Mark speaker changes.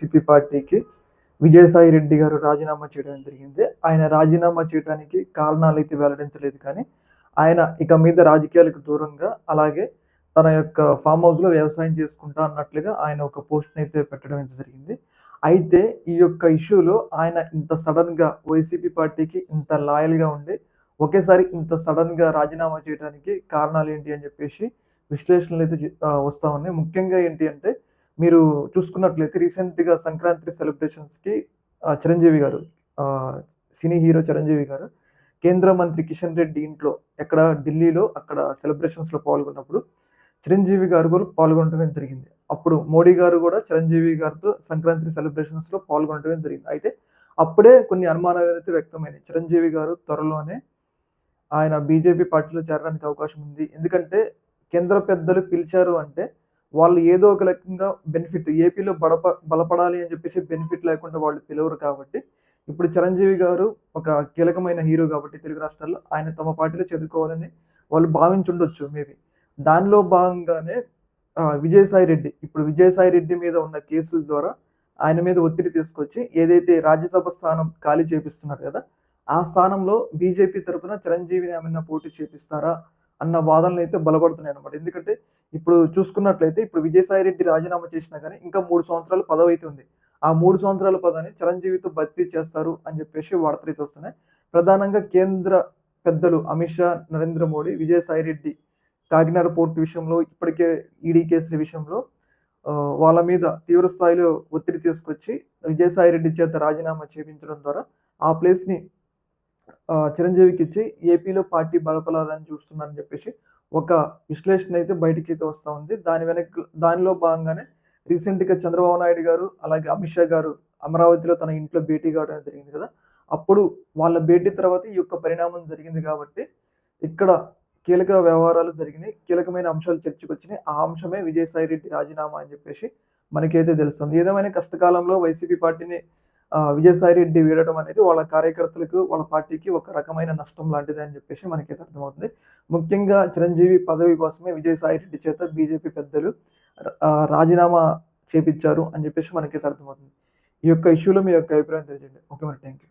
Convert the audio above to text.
Speaker 1: YCP పార్టీకి విజయసాయి రెడ్డి గారు రాజీనామా చేయడం జరిగింది. ఆయన రాజీనామా చేయడానికి కారణాలైతే వెల్లడించలేదు కానీ, ఆయన ఇక మీద రాజకీయాలకు దూరంగా, అలాగే తన యొక్క ఫామ్ హౌస్‌లో వ్యవసాయం చేసుకుంటా అన్నట్లుగా ఆయన ఒక పోస్ట్‌నైతే పెట్టడం అయితే జరిగింది. అయితే ఈ యొక్క ఇష్యూలో ఆయన ఇంత సడెన్‌గా వైసీపీ పార్టీకి ఇంత లాయల్‌గా ఉండి, ఒకేసారి ఇంత సడెన్‌గా రాజీనామా చేయడానికి కారణాలేంటి అని చెప్పేసి విశ్లేషణలైతే వస్తా ఉన్నాయి. ముఖ్యంగా ఏంటి అంటే, మీరు చూసుకున్నట్లయితే రీసెంట్‌గా సంక్రాంతి సెలబ్రేషన్స్‌కి చిరంజీవి గారు ఆహ్, సినీ హీరో చిరంజీవి గారు కేంద్ర మంత్రి కిషన్ రెడ్డి ఇంట్లో ఎక్కడ ఢిల్లీలో అక్కడ సెలబ్రేషన్స్‌లో పాల్గొన్నప్పుడు చిరంజీవి గారు కూడా పాల్గొనడమే జరిగింది. అప్పుడు మోడీ గారు కూడా చిరంజీవి గారితో సంక్రాంతి సెలబ్రేషన్స్‌లో పాల్గొనడమే జరిగింది. అయితే అప్పుడే కొన్ని అనుమానాలైతే వ్యక్తమైనాయి. చిరంజీవి గారు త్వరలోనే ఆయన బీజేపీ పార్టీలో చేరడానికి అవకాశం ఉంది. ఎందుకంటే కేంద్ర పెద్దలు పిలిచారు అంటే, వాళ్ళు ఏదో ఒక రకంగా బెనిఫిట్ ఏపీలో బలపడాలి అని చెప్పేసి బెనిఫిట్ లేకుండా వాళ్ళు పిలవరు కాబట్టి, ఇప్పుడు చిరంజీవి గారు ఒక కీలకమైన హీరో కాబట్టి తెలుగు రాష్ట్రాల్లో ఆయన తమ పార్టీలో చేరుకోవాలని వాళ్ళు భావించుండొచ్చు మేబీ. దానిలో భాగంగానే విజయసాయి రెడ్డి ఇప్పుడు విజయసాయి రెడ్డి మీద ఉన్న కేసుల ద్వారా ఆయన మీద ఒత్తిడి తీసుకొచ్చి ఏదైతే రాజ్యసభ స్థానం ఖాళీ చేపిస్తున్నారు కదా! ఆ స్థానంలో బీజేపీ తరపున చిరంజీవిని ఏమన్నా పోటీ చేపిస్తారా? అన్న వాదనలైతే బలపడుతున్నాయన్నమాట. ఎందుకంటే ఇప్పుడు చూసుకున్నట్లయితే ఇప్పుడు విజయసాయి రెడ్డి రాజీనామా చేసినా గాని ఇంకా 3 సంవత్సరాల పదవైతే ఉంది. ఆ 3 సంవత్సరాల పదవిని చిరంజీవితో భర్తీ చేస్తారు అని చెప్పేసి వార్తలైతే వస్తున్నాయి. ప్రధానంగా కేంద్ర పెద్దలు అమిత్ షా, నరేంద్ర మోడీ, విజయసాయి రెడ్డి కాకినాడ పోర్ట్ విషయంలో ఇప్పటికే ఈడీ కేసుల విషయంలో వాళ్ళ మీద తీవ్ర స్థాయిలో ఒత్తిడి తీసుకొచ్చి విజయసాయి రెడ్డి చేత రాజీనామా చేపించడం ద్వారా ఆ ప్లేస్‌ని చిరంజీవికిచ్చి ఏపీలో పార్టీ బలపడాలని చూస్తున్నారని చెప్పేసి ఒక విశ్లేషణ అయితే బయటికైతే వస్తా ఉంది. దానిలో భాగంగానే రీసెంట్‌గా చంద్రబాబు నాయుడు గారు, అలాగే అమిత్ షా గారు అమరావతిలో తన ఇంట్లో భేటీ కావడం జరిగింది కదా! అప్పుడు వాళ్ళ భేటీ తర్వాత ఈ యొక్క పరిణామం జరిగింది కాబట్టి, ఇక్కడ కీలక వ్యవహారాలు జరిగినాయి. కీలకమైన అంశాలు చర్చకొచ్చినాయి. ఆ అంశమే విజయసాయి రెడ్డి రాజీనామా అని చెప్పేసి మనకైతే తెలుస్తుంది. ఏదేమైనా కష్టకాలంలో వైసీపీ పార్టీని విజయసాయి రెడ్డి వీడడం అనేది వాళ్ళ కార్యకర్తలకు, వాళ్ళ పార్టీకి ఒక రకమైన నష్టం లాంటిదే అని చెప్పేసి మనకైతే అర్థమవుతుంది. ముఖ్యంగా చిరంజీవి పదవి కోసమే విజయసాయి రెడ్డి చేత బీజేపీ పెద్దలు రాజీనామా చేపిచ్చారు అని చెప్పేసి మనకైతే అర్థమవుతుంది. ఈ యొక్క ఇష్యూలో మీ యొక్క అభిప్రాయం తెలియజేయండి. ఓకే మరి. Thank you.